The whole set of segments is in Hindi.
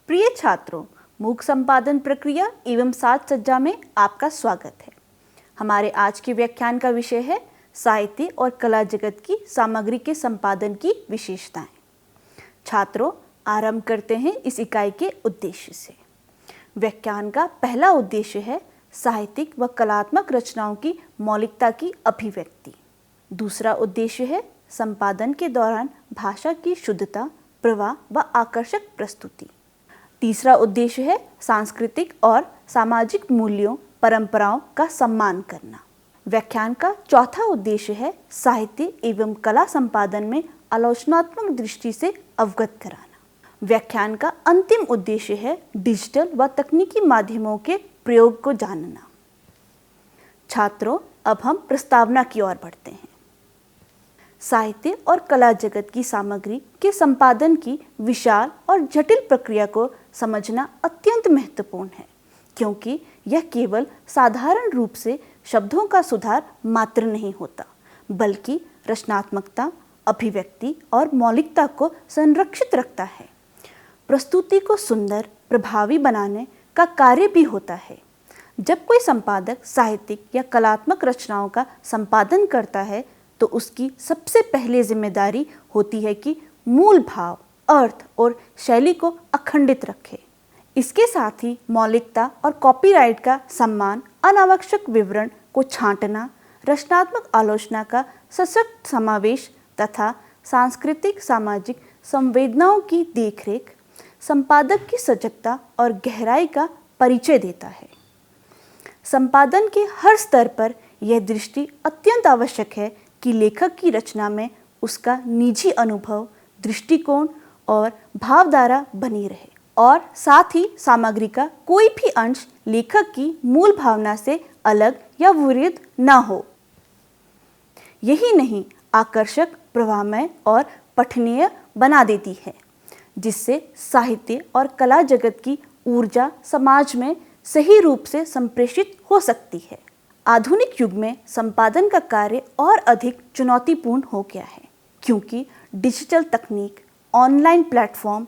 प्रिय छात्रों, मूक संपादन प्रक्रिया एवं साज सज्जा में आपका स्वागत है। हमारे आज के व्याख्यान का विषय है साहित्य और कला जगत की सामग्री के संपादन की विशेषताएं। छात्रों, आरंभ करते हैं इस इकाई के उद्देश्य से। व्याख्यान का पहला उद्देश्य है साहित्यिक व कलात्मक रचनाओं की मौलिकता की अभिव्यक्ति। दूसरा उद्देश्य है संपादन के दौरान भाषा की शुद्धता, प्रवाह व आकर्षक प्रस्तुति। तीसरा उद्देश्य है सांस्कृतिक और सामाजिक मूल्यों, परंपराओं का सम्मान करना। व्याख्यान का चौथा उद्देश्य है साहित्य एवं कला संपादन में आलोचनात्मक दृष्टि से अवगत कराना। व्याख्यान का अंतिम उद्देश्य है डिजिटल व तकनीकी माध्यमों के प्रयोग को जानना। छात्रों, अब हम प्रस्तावना की ओर बढ़ते हैं। साहित्य और कला जगत की सामग्री के संपादन की विशाल और जटिल प्रक्रिया को समझना अत्यंत महत्वपूर्ण है, क्योंकि यह केवल साधारण रूप से शब्दों का सुधार मात्र नहीं होता, बल्कि रचनात्मकता, अभिव्यक्ति और मौलिकता को संरक्षित रखता है। प्रस्तुति को सुंदर, प्रभावी बनाने का कार्य भी होता है। जब कोई संपादक साहित्यिक या कलात्मक रचनाओं का संपादन करता है तो उसकी सबसे पहले जिम्मेदारी होती है कि मूल भाव, अर्थ और शैली को अखंडित रखे। इसके साथ ही मौलिकता और कॉपीराइट का सम्मान, अनावश्यक विवरण को छांटना, रचनात्मक आलोचना का सशक्त समावेश तथा सांस्कृतिक सामाजिक संवेदनाओं की देखरेख संपादक की सजगता और गहराई का परिचय देता है। संपादन के हर स्तर पर यह दृष्टि अत्यंत आवश्यक है कि लेखक की रचना में उसका निजी अनुभव, दृष्टिकोण और भावधारा बनी रहे और साथ ही सामग्री का कोई भी अंश लेखक की मूल भावना से अलग या विरुद्ध न हो। यही नहीं, आकर्षक, प्रभावमय और पठनीय बना देती है, जिससे साहित्य और कला जगत की ऊर्जा समाज में सही रूप से संप्रेषित हो सकती है। आधुनिक युग में संपादन का कार्य और अधिक चुनौतीपूर्ण हो गया है, क्योंकि डिजिटल तकनीक, ऑनलाइन प्लेटफॉर्म,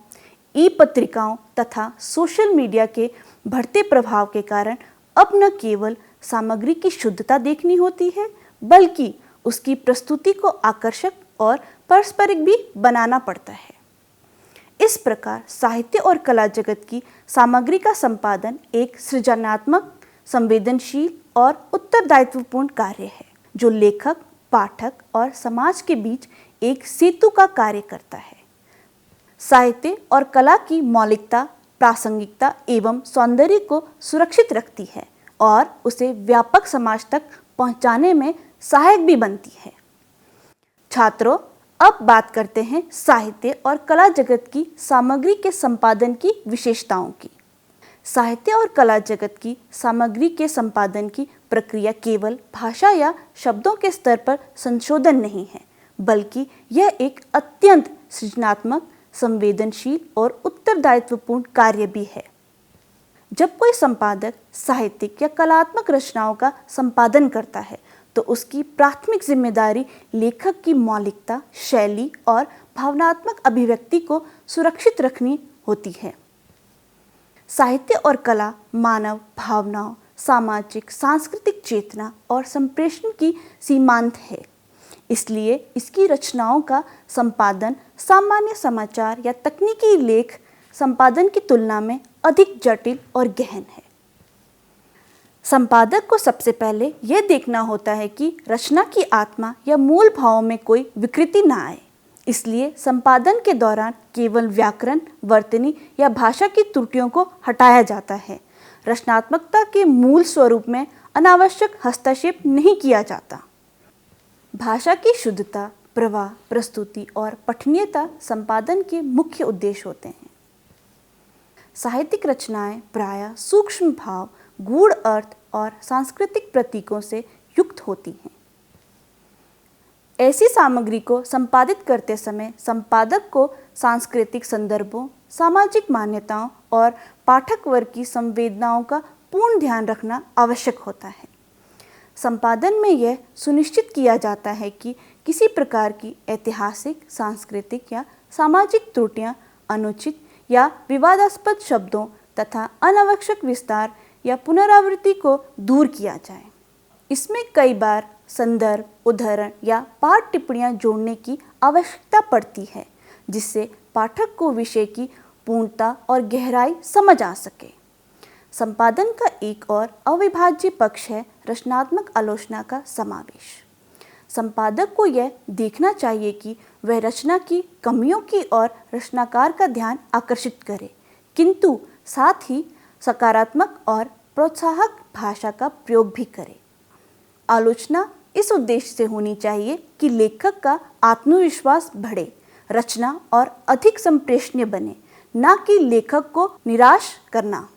ई-पत्रिकाओं तथा सोशल मीडिया के बढ़ते प्रभाव के कारण अब न केवल सामग्री की शुद्धता देखनी होती है, बल्कि उसकी प्रस्तुति को आकर्षक और पारस्परिक भी बनाना पड़ता है। इस प्रकार साहित्य और कला जगत की सामग्री का संपादन एक सृजनात्मक, संवेदनशील और उत्तरदायित्वपूर्ण कार्य है, जो लेखक, पाठक और समाज के बीच एक सेतु का कार्य करता है। साहित्य और कला की मौलिकता, प्रासंगिकता एवं सौंदर्य को सुरक्षित रखती है और उसे व्यापक समाज तक पहुंचाने में सहायक भी बनती है। छात्रों, अब बात करते हैं साहित्य और कला जगत की सामग्री के संपादन की विशेषताओं की। साहित्य और कला जगत की सामग्री के संपादन की प्रक्रिया केवल भाषा या शब्दों के स्तर पर संशोधन नहीं है, बल्कि यह एक अत्यंत सृजनात्मक, संवेदनशील और उत्तरदायित्वपूर्ण कार्य भी है। जब कोई संपादक साहित्यिक या कलात्मक रचनाओं का संपादन करता है तो उसकी प्राथमिक जिम्मेदारी लेखक की मौलिकता, शैली और भावनात्मक अभिव्यक्ति को सुरक्षित रखनी होती है। साहित्य और कला मानव भावनाओं, सामाजिक सांस्कृतिक चेतना और संप्रेषण की सीमांत है। इसलिए इसकी रचनाओं का संपादन सामान्य समाचार या तकनीकी लेख संपादन की तुलना में अधिक जटिल और गहन है। संपादक को सबसे पहले यह देखना होता है कि रचना की आत्मा या मूल भावों में कोई विकृति न आए। इसलिए संपादन के दौरान केवल व्याकरण, वर्तनी या भाषा की त्रुटियों को हटाया जाता है। रचनात्मकता के मूल स्वरूप में अनावश्यक हस्तक्षेप नहीं किया जाता। भाषा की शुद्धता, प्रवाह, प्रस्तुति और पठनीयता संपादन के मुख्य उद्देश्य होते हैं। साहित्यिक रचनाएं प्रायः सूक्ष्म भाव, गूढ़ अर्थ और सांस्कृतिक प्रतीकों से युक्त होती हैं। ऐसी सामग्री को संपादित करते समय संपादक को सांस्कृतिक संदर्भों, सामाजिक मान्यताओं और पाठक वर्ग की संवेदनाओं का पूर्ण ध्यान रखना आवश्यक होता है। संपादन में यह सुनिश्चित किया जाता है कि किसी प्रकार की ऐतिहासिक, सांस्कृतिक या सामाजिक त्रुटियां अनुचित या विवादास्पद शब्दों तथा अनावश्यक विस्तार या पुनरावृत्ति को दूर किया जाए। इसमें कई बार संदर्भ, उदाहरण या पाठ टिप्पणियां जोड़ने की आवश्यकता पड़ती है, जिससे पाठक को विषय की पूर्णता और गहराई समझ आ सके। संपादन का एक और अविभाज्य पक्ष है रचनात्मक आलोचना का समावेश। संपादक को यह देखना चाहिए कि वह रचना की कमियों की ओर रचनाकार का ध्यान आकर्षित करे, किंतु साथ ही सकारात्मक और प्रोत्साहक भाषा का प्रयोग भी करे। आलोचना इस उद्देश्य से होनी चाहिए कि लेखक का आत्मविश्वास बढ़े, रचना और अधिक संप्रेषणीय बने, न कि लेखक को निराश करना।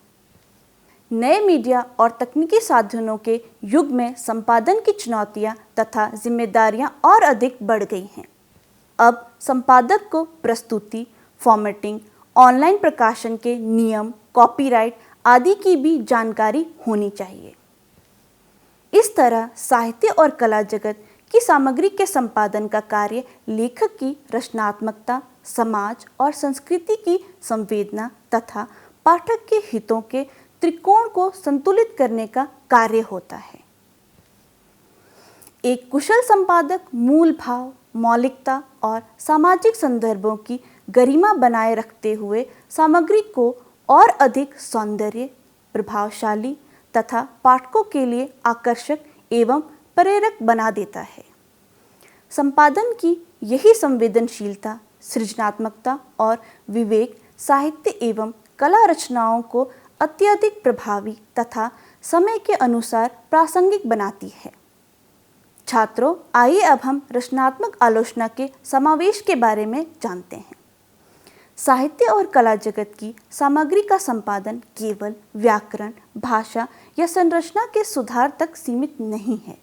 नए मीडिया और तकनीकी साधनों के युग में संपादन की चुनौतियां तथा जिम्मेदारियां और अधिक बढ़ गई हैं। अब संपादक को प्रस्तुति, फॉर्मेटिंग, ऑनलाइन प्रकाशन के नियम, कॉपीराइट आदि की भी जानकारी होनी चाहिए। इस तरह साहित्य और कला जगत की सामग्री के संपादन का कार्य लेखक की रचनात्मकता, समाज और संस्कृति की संवेदना तथा पाठक के हितों के त्रिकोण को संतुलित करने का कार्य होता है। एक कुशल संपादक मूल भाव, मौलिकता और सामाजिक संदर्भों की गरिमा बनाए रखते हुए सामग्री को और अधिक सौंदर्य, प्रभावशाली तथा पाठकों के लिए आकर्षक एवं प्रेरक बना देता है। संपादन की यही संवेदनशीलता, सृजनात्मकता और विवेक साहित्य एवं कला रचनाओं को अत्यधिक प्रभावी तथा समय के अनुसार प्रासंगिक बनाती है। छात्रों, आइए अब हम रचनात्मक आलोचना के समावेश के बारे में जानते हैं। साहित्य और कला जगत की सामग्री का संपादन केवल व्याकरण, भाषा या संरचना के सुधार तक सीमित नहीं है,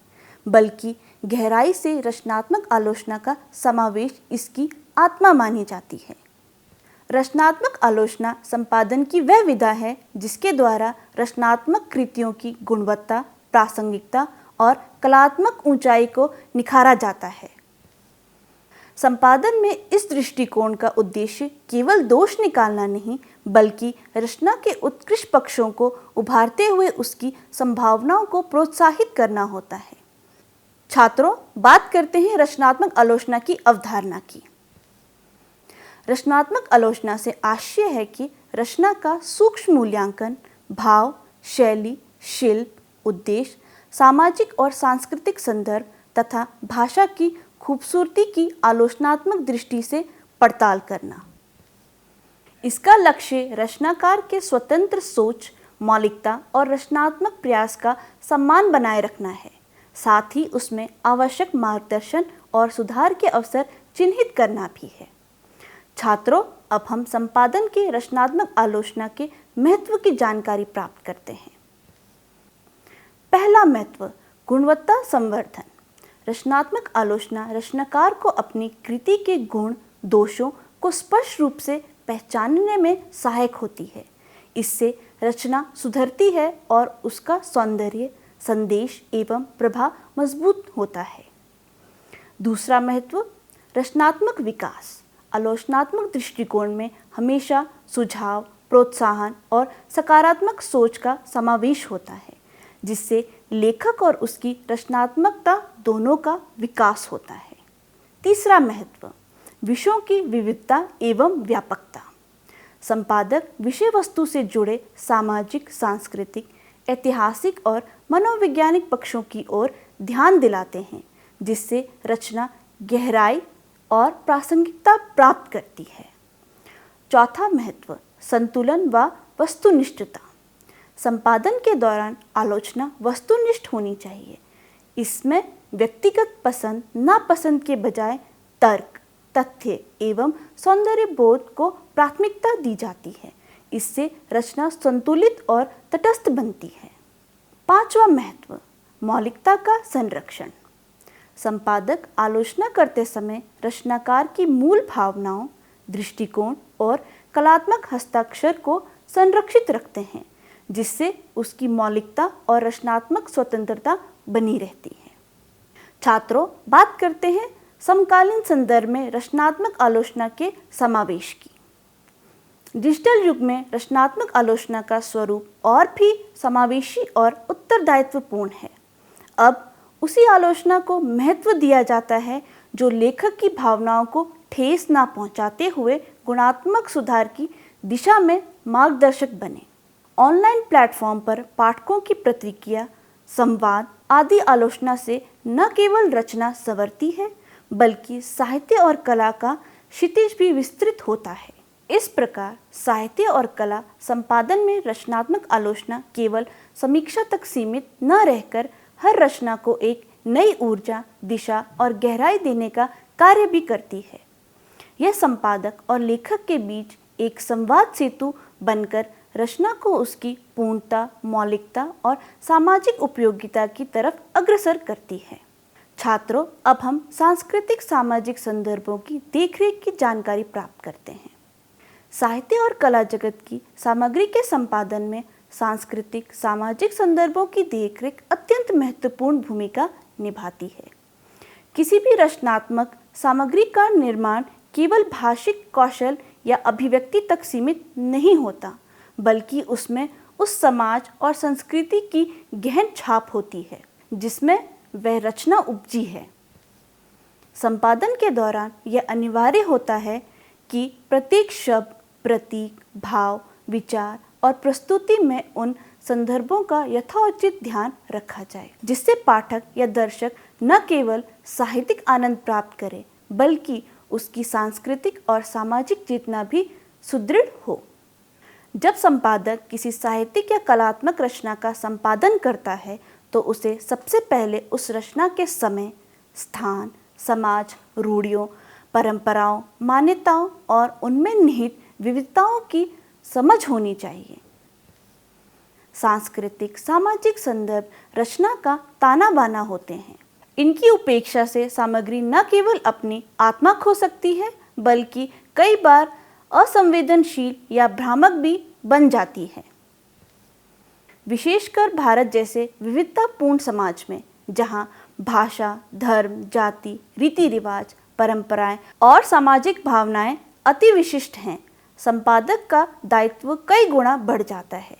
बल्कि गहराई से रचनात्मक आलोचना का समावेश इसकी आत्मा मानी जाती है। रचनात्मक आलोचना संपादन की वह विधा है जिसके द्वारा रचनात्मक कृतियों की गुणवत्ता, प्रासंगिकता और कलात्मक ऊंचाई को निखारा जाता है। संपादन में इस दृष्टिकोण का उद्देश्य केवल दोष निकालना नहीं, बल्कि रचना के उत्कृष्ट पक्षों को उभारते हुए उसकी संभावनाओं को प्रोत्साहित करना होता है। छात्रों, बात करते हैं रचनात्मक आलोचना की अवधारणा की। रचनात्मक आलोचना से आशय है कि रचना का सूक्ष्म मूल्यांकन, भाव, शैली, शिल्प, उद्देश्य, सामाजिक और सांस्कृतिक संदर्भ तथा भाषा की खूबसूरती की आलोचनात्मक दृष्टि से पड़ताल करना। इसका लक्ष्य रचनाकार के स्वतंत्र सोच, मौलिकता और रचनात्मक प्रयास का सम्मान बनाए रखना है, साथ ही उसमें आवश्यक मार्गदर्शन और सुधार के अवसर चिन्हित करना भी है। छात्रों, अब हम संपादन के रचनात्मक आलोचना के महत्व की जानकारी प्राप्त करते हैं। पहला महत्व, गुणवत्ता संवर्धन। रचनात्मक आलोचना रचनाकार को अपनी कृति के गुण, दोषों को स्पष्ट रूप से पहचानने में सहायक होती है। इससे रचना सुधरती है और उसका सौंदर्य, संदेश एवं प्रभाव मजबूत होता है। दूसरा महत्व, रचनात्मक विकास। आलोचनात्मक दृष्टिकोण में हमेशा सुझाव, प्रोत्साहन और सकारात्मक सोच का समावेश होता है, जिससे लेखक और उसकी रचनात्मकता दोनों का विकास होता है। तीसरा महत्व, विषयों की विविधता एवं व्यापकता। संपादक विषय वस्तु से जुड़े सामाजिक, सांस्कृतिक, ऐतिहासिक और मनोवैज्ञानिक पक्षों की ओर ध्यान दिलाते हैं, जिससे रचना गहराई और प्रासंगिकता प्राप्त करती है। चौथा महत्व, संतुलन व वस्तुनिष्ठता। संपादन के दौरान आलोचना वस्तुनिष्ठ होनी चाहिए। इसमें व्यक्तिगत पसंद नापसंद के बजाय तर्क, तथ्य एवं सौंदर्य बोध को प्राथमिकता दी जाती है। इससे रचना संतुलित और तटस्थ बनती है। पांचवा महत्व, मौलिकता का संरक्षण। संपादक आलोचना करते समय रचनाकार की मूल भावनाओं, दृष्टिकोण और कलात्मक हस्ताक्षर को संरक्षित रखते हैं, जिससे उसकी मौलिकता और रचनात्मक स्वतंत्रता बनी रहती है। छात्रों, बात करते हैं समकालीन संदर्भ में रचनात्मक आलोचना के समावेश की। डिजिटल युग में रचनात्मक आलोचना का स्वरूप और भी समावेशी और उत्तरदायित्वपूर्ण है। अब उसी आलोचना को महत्व दिया जाता है जो लेखक की भावनाओं को ठेस ना पहुंचाते हुए गुणात्मक सुधार की दिशा में मार्गदर्शक बने। ऑनलाइन प्लेटफॉर्म पर पाठकों की प्रतिक्रिया, संवाद आदि आलोचना से न केवल रचना संवरती है बल्कि साहित्य और कला का क्षितिज भी विस्तृत होता है। इस प्रकार साहित्य और कला संपादन में रचनात्मक आलोचना केवल समीक्षा तक सीमित न रहकर हर रचना को एक नई ऊर्जा, दिशा और गहराई देने का कार्य भी करती है। यह संपादक और लेखक के बीच एक संवाद सेतु बनकर रचना को उसकी पूर्णता, मौलिकता और सामाजिक उपयोगिता की तरफ अग्रसर करती है। छात्रों, अब हम सांस्कृतिक सामाजिक संदर्भों की देखरेख की जानकारी प्राप्त करते हैं। साहित्य और कला जगत की सामग्री के संपादन में सांस्कृतिक सामाजिक संदर्भों की देखरेख अत्यंत महत्वपूर्ण भूमिका निभाती है। किसी भी रचनात्मक सामग्री का निर्माण केवल भाषिक कौशल या अभिव्यक्ति तक सीमित नहीं होता, बल्कि उसमें उस समाज और संस्कृति की गहन छाप होती है जिसमें वह रचना उपजी है। संपादन के दौरान यह अनिवार्य होता है कि प्रत्येक शब्द, प्रतीक, भाव, विचार और प्रस्तुति में उन संदर्भों का यथोचित ध्यान रखा जाए, जिससे पाठक या दर्शक न केवल साहित्यिक आनंद प्राप्त करे बल्कि उसकी सांस्कृतिक और सामाजिक चेतना भी सुदृढ़ हो। जब संपादक किसी साहित्यिक या कलात्मक रचना का संपादन करता है तो उसे सबसे पहले उस रचना के समय, स्थान, समाज, रूढ़ियों, परंपराओं, मान्यताओं और उनमें निहित विविधताओं की समझ होनी चाहिए। सांस्कृतिक सामाजिक संदर्भ रचना का ताना बाना होते हैं। इनकी उपेक्षा से सामग्री न केवल अपनी आत्मा खो सकती है बल्कि कई बार असंवेदनशील या भ्रामक भी बन जाती है। विशेषकर भारत जैसे विविधतापूर्ण समाज में, जहां भाषा, धर्म, जाति, रीति रिवाज, परंपराएं और सामाजिक भावनाएं अति विशिष्ट हैं, संपादक का दायित्व कई गुना बढ़ जाता है।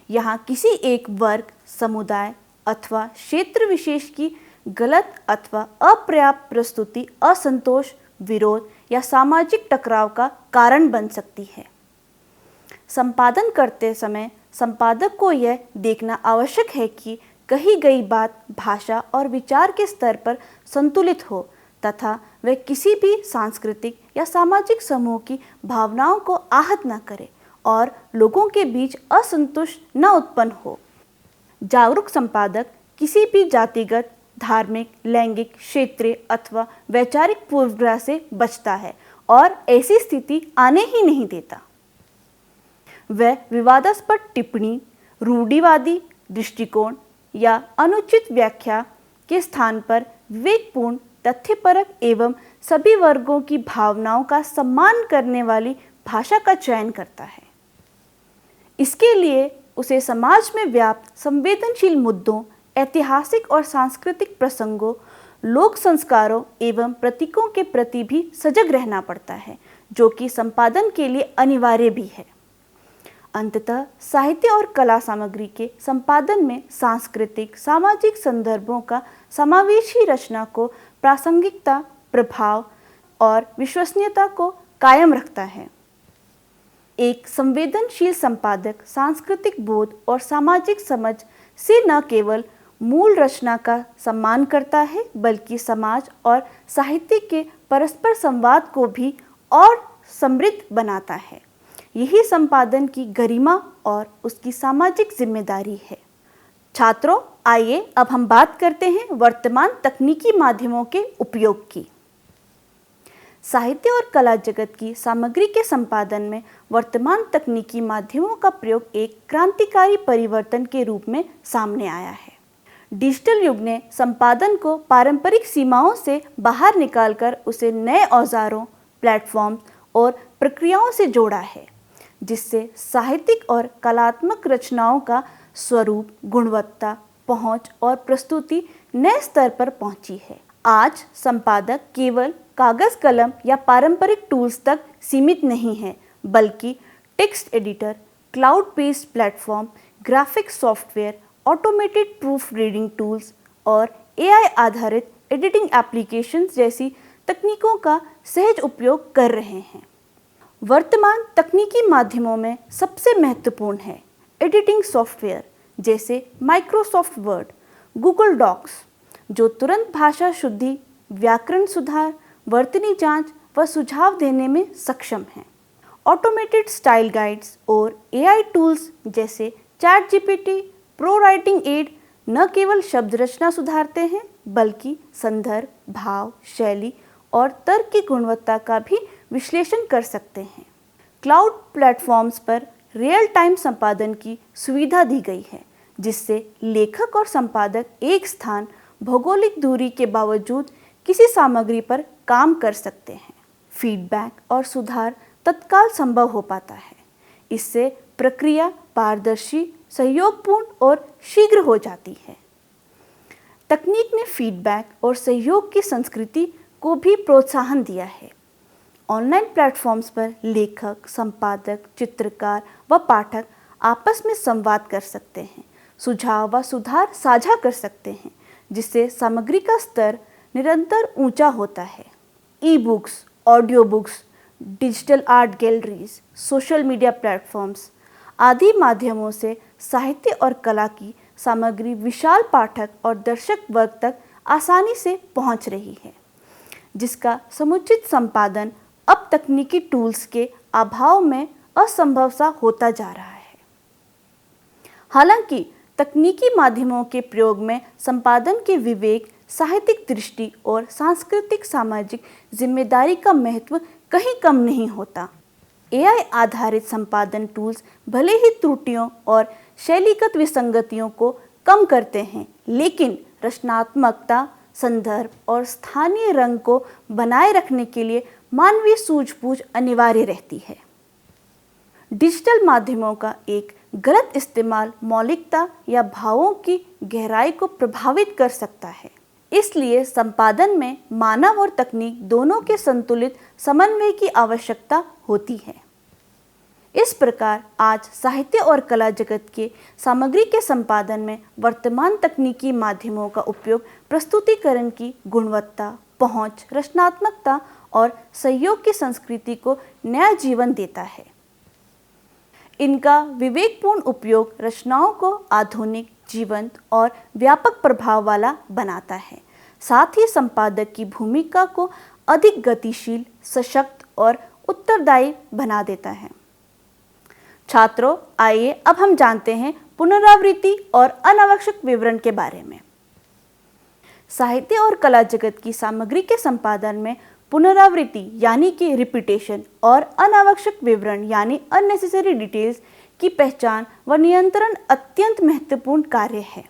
यहाँ किसी एक वर्ग, समुदाय अथवा क्षेत्र विशेष की गलत अथवा अपर्याप्त प्रस्तुति असंतोष, विरोध या सामाजिक टकराव का कारण बन सकती है। संपादन करते समय संपादक को यह देखना आवश्यक है कि कही गई बात भाषा और विचार के स्तर पर संतुलित हो तथा वह किसी भी सांस्कृतिक या सामाजिक समूह की भावनाओं को आहत न करे और लोगों के बीच असंतोष न उत्पन्न हो। जागरूक संपादक किसी भी जातिगत, धार्मिक, लैंगिक, क्षेत्रीय अथवा वैचारिक पूर्वाग्रह से बचता है और ऐसी स्थिति आने ही नहीं देता। वह विवादास्पद टिप्पणी, रूढ़िवादी दृष्टिकोण या अनुचित व्याख्या के स्थान पर विवेकपूर्ण, तथ्यपरक एवं सभी वर्गों की भावनाओं का सम्मान करने वाली भाषा का चयन करता है। इसके लिए उसे समाज में व्याप्त संवेदनशील मुद्दों, ऐतिहासिक और सांस्कृतिक प्रसंगों, लोक संस्कारों एवं प्रतीकों के प्रति भी सजग रहना पड़ता है, जो कि संपादन के लिए अनिवार्य भी है। अंततः साहित्य और कला सामग्री के संपादन में सांस्कृतिक सामाजिक संदर्भों का समावेशी रचना को प्रासंगिकता, प्रभाव और विश्वसनीयता को कायम रखता है। एक संवेदनशील संपादक सांस्कृतिक बोध और सामाजिक समझ से न केवल मूल रचना का सम्मान करता है बल्कि समाज और साहित्य के परस्पर संवाद को भी और समृद्ध बनाता है। यही संपादन की गरिमा और उसकी सामाजिक जिम्मेदारी है। छात्रों, आइए अब हम बात करते हैं वर्तमान तकनीकी माध्यमों के उपयोग की। साहित्य और कला जगत की सामग्री के संपादन में वर्तमान तकनीकी माध्यमों का प्रयोग एक क्रांतिकारी परिवर्तन के रूप में सामने आया है। डिजिटल युग ने संपादन को पारंपरिक सीमाओं से बाहर निकालकर उसे नए औजारों, प्लेटफॉर्म और प्रक्रियाओं से जोड़ा है, जिससे साहित्यिक और कलात्मक रचनाओं का स्वरूप, गुणवत्ता, पहुंच और प्रस्तुति नए स्तर पर पहुंची है। आज संपादक केवल कागज कलम या पारंपरिक टूल्स तक सीमित नहीं है, बल्कि text editor, cloud based platform, graphic software, automated proof reading tools और एआई आधारित एडिटिंग एप्लीकेशंस जैसी तकनीकों का सहज उपयोग कर रहे हैं। वर्तमान तकनीकी माध्यमों में सबसे महत्वपूर्ण है एडिटिंग सॉफ्टवेयर जैसे माइक्रोसॉफ्ट वर्ड, गूगल डॉक्स, जो तुरंत भाषा शुद्धि, व्याकरण सुधार, वर्तनी जांच व सुझाव देने में सक्षम हैं। ऑटोमेटेड स्टाइल गाइड्स और एआई टूल्स जैसे ChatGPT, ProWritingAid न केवल शब्द रचना सुधारते हैं बल्कि संदर्भ, भाव, शैली और तर्क की गुणवत्ता का भी विश्लेषण कर सकते हैं। क्लाउड प्लेटफॉर्म्स पर रियल टाइम संपादन की सुविधा दी गई है, जिससे लेखक और संपादक एक स्थान, भौगोलिक दूरी के बावजूद किसी सामग्री पर काम कर सकते हैं। फीडबैक और सुधार तत्काल संभव हो पाता है। इससे प्रक्रिया पारदर्शी, सहयोगपूर्ण और शीघ्र हो जाती है। तकनीक ने फीडबैक और सहयोग की संस्कृति को भी प्रोत्साहन दिया है। ऑनलाइन प्लेटफॉर्म्स पर लेखक, संपादक, चित्रकार व पाठक आपस में संवाद कर सकते हैं, सुझाव व सुधार साझा कर सकते हैं, जिससे सामग्री का स्तर निरंतर ऊंचा होता है। E books, audio books, digital art galleries, social media platforms आदि माध्यमों से साहित्य और कला की सामग्री विशाल पाठक और दर्शक वर्ग तक आसानी से पहुंच रही है, जिसका समुचित संपादन अब तकनीकी टूल्स के अभाव में असंभव सा होता जा रहा है। हालांकि तकनीकी माध्यमों के प्रयोग में संपादन के विवेक, साहित्यिक दृष्टि और सांस्कृतिक सामाजिक जिम्मेदारी का महत्व कहीं कम नहीं होता। एआई आधारित संपादन टूल्स भले ही त्रुटियों और शैलीगत विसंगतियों को कम करते हैं, लेकिन रचनात्मकता, संदर्भ और स्थानीय रंग को बनाए रखने के लिए मानवीय सूझबूझ अनिवार्य रहती है। डिजिटल माध्यमों का एक गलत इस्तेमाल मौलिकता या भावों की गहराई को प्रभावित कर सकता है। इसलिए संपादन में मानव और तकनीक दोनों के संतुलित समन्वय की आवश्यकता होती है। इस प्रकार आज साहित्य और कला जगत के सामग्री के संपादन में वर्तमान तकनीकी माध्यमों का उपयोग प्रस्तुतिकरण की गुणवत्ता, पहुंच, रचनात्मकता और सहयोग की संस्कृति को नया जीवन देता है। इनका विवेकपूर्ण उपयोग रचनाओं को आधुनिक, जीवंत और व्यापक प्रभाव वाला बनाता है। साथ ही संपादक की भूमिका को अधिक गतिशील, सशक्त और उत्तरदायी बना देता है। छात्रों, आइए अब हम जानते हैं पुनरावृत्ति और अनावश्यक विवरण के बारे में। साहित्य और कला जगत की सामग्री के संपादन में पुनरावृत्ति यानी कि रिपीटेशन और अनावश्यक विवरण यानी अननेसेसरी डिटेल्स की पहचान व नियंत्रण अत्यंत महत्वपूर्ण कार्य है।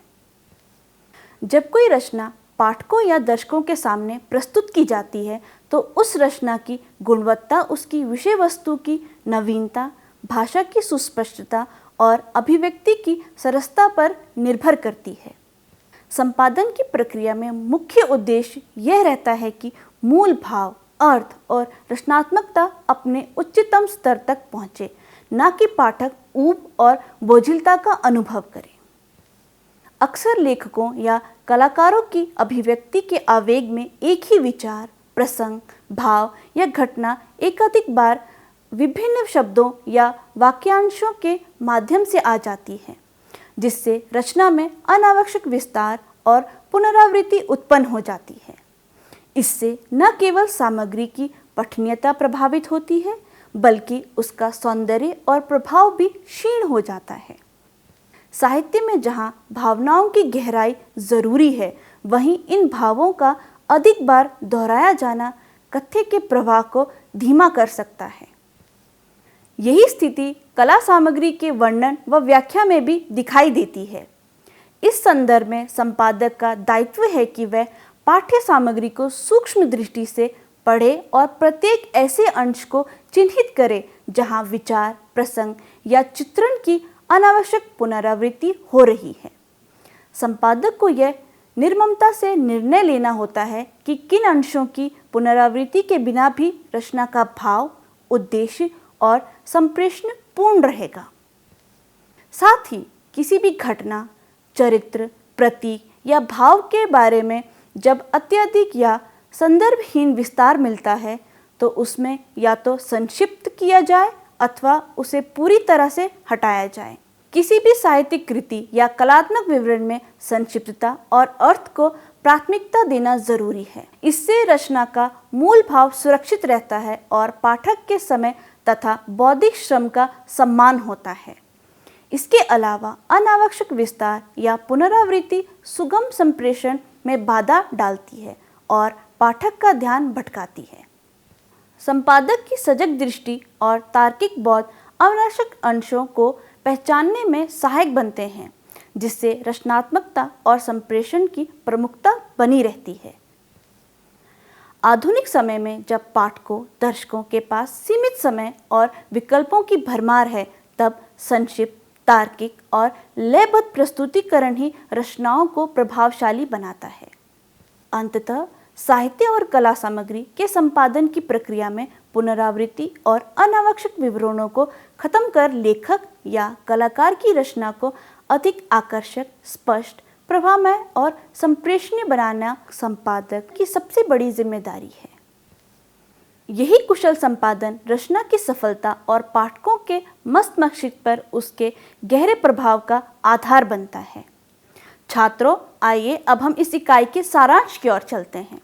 जब कोई रचना पाठकों या दर्शकों के सामने प्रस्तुत की जाती है तो उस रचना की गुणवत्ता उसकी विषय वस्तु की नवीनता, भाषा की सुस्पष्टता और अभिव्यक्ति की सरसता पर निर्भर करती है। संपादन की प्रक्रिया में मुख्य उद्देश्य यह रहता है कि मूल भाव, अर्थ और रचनात्मकता अपने उच्चतम स्तर तक पहुँचे, न कि पाठक ऊब और बोझिलता का अनुभव करे। अक्सर लेखकों या कलाकारों की अभिव्यक्ति के आवेग में एक ही विचार, प्रसंग, भाव या घटना एकाधिक बार विभिन्न शब्दों या वाक्यांशों के माध्यम से आ जाती है, जिससे रचना में अनावश्यक विस्तार और पुनरावृत्ति उत्पन्न हो जाती है। इससे न केवल सामग्री की पठनीयता प्रभावित होती है, बल्कि उसका सौंदर्य और प्रभाव भी क्षीण हो जाता है। साहित्य में जहाँ भावनाओं की गहराई जरूरी है, वहीं इन भावों का अधिक बार दोहराया जाना कथ्य के प्रवाह को धीमा कर सकता है। यही स्थिति कला सामग्री के वर्णन व व्याख्या में भी दिखाई देती है। इस संदर्भ में संपादक का दायित्व है कि वह पाठ्य सामग्री को सूक्ष्म दृष्टि से पढ़े और प्रत्येक ऐसे अंश को चिन्हित करे जहां विचार, प्रसंग या चित्रण की अनावश्यक पुनरावृत्ति हो रही है। संपादक को यह निर्ममता से निर्णय लेना होता है कि किन अंशों की पुनरावृत्ति के बिना भी रचना का भाव, उद्देश्य और संप्रेषण पूर्ण रहेगा। साथ ही किसी भी घटना, चरित्र, प्रतीक या भाव के बारे में जब अत्यधिक या संदर्भहीन विस्तार मिलता है तो उसमें या तो संक्षिप्त किया जाए अथवा उसे पूरी तरह से हटाया जाए। किसी भी साहित्यिक कृति या कलात्मक विवरण में संक्षिप्तता और अर्थ को प्राथमिकता देना जरूरी है। इससे रचना का मूल भाव सुरक्षित रहता है और पाठक के समय तथा बौद्धिक श्रम का सम्मान होता है। इसके अलावा अनावश्यक विस्तार या पुनरावृत्ति सुगम संप्रेषण में बाधा डालती है और पाठक का ध्यान भटकाती है। संपादक की सजग दृष्टि और तार्किक बोध अनावश्यक अंशों को पहचानने में सहायक बनते हैं, जिससे रचनात्मकता और संप्रेषण की प्रमुखता बनी रहती है। आधुनिक समय में जब पाठकों, दर्शकों के पास सीमित समय और विकल्पों की भरमार है, तब संक्षिप्त, तार्किक और लयबद्ध प्रस्तुतिकरण ही रचनाओं को प्रभावशाली बनाता है। अंततः साहित्य और कला सामग्री के संपादन की प्रक्रिया में पुनरावृत्ति और अनावश्यक विवरणों को खत्म कर लेखक या कलाकार की रचना को अधिक आकर्षक, स्पष्ट, प्रभावमय और संप्रेषणीय बनाना संपादक की सबसे बड़ी जिम्मेदारी है। यही कुशल संपादन रचना की सफलता और पाठकों के मस्तिष्क पर उसके गहरे प्रभाव का आधार बनता है। छात्रों, आइए अब हम इस इकाई के सारांश की ओर चलते हैं।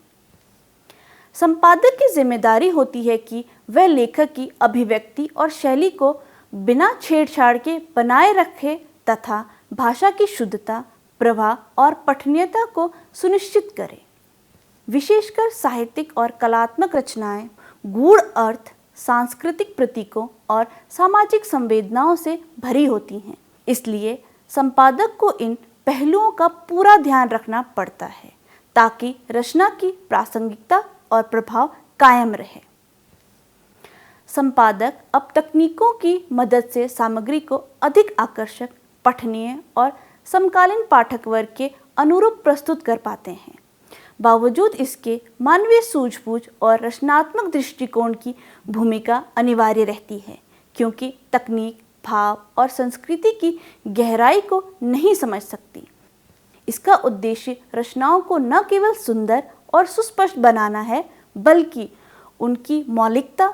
संपादक की जिम्मेदारी होती है कि वह लेखक की अभिव्यक्ति और शैली को बिना छेड़छाड़ के बनाए रखे तथा भाषा की शुद्धता, प्रवाह और पठनीयता को सुनिश्चित करे। विशेषकर साहित्यिक और कलात्मक रचनाएं गूढ़ अर्थ, सांस्कृतिक प्रतीकों और सामाजिक संवेदनाओं से भरी होती हैं। इसलिए संपादक को इन पहलुओं का पूरा ध्यान रखना पड़ता है ताकि रचना की प्रासंगिकता और प्रभाव कायम रहे। संपादक अब तकनीकों की मदद से सामग्री को अधिक आकर्षक, पठनीय और समकालीन पाठक वर्ग के अनुरूप प्रस्तुत कर पाते हैं। बावजूद इसके मानवीय सूझबूझ और रचनात्मक दृष्टिकोण की भूमिका अनिवार्य रहती है, क्योंकि तकनीक भाव और संस्कृति की गहराई को नहीं समझ सकती। इसका उद्देश्य रचनाओं को न केवल सुंदर और सुस्पष्ट बनाना है, बल्कि उनकी मौलिकता,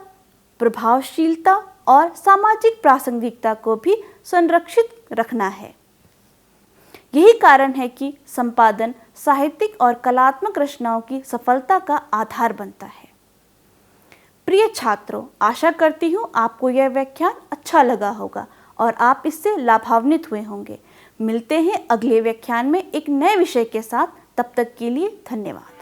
प्रभावशीलता और सामाजिक प्रासंगिकता को भी संरक्षित रखना है। यही कारण है कि संपादन साहित्यिक और कलात्मक रचनाओं की सफलता का आधार बनता है। प्रिय छात्रों, आशा करती हूँ आपको यह व्याख्यान अच्छा लगा होगा और आप इससे लाभान्वित हुए होंगे। मिलते हैं अगले व्याख्यान में एक नए विषय के साथ। तब तक के लिए धन्यवाद।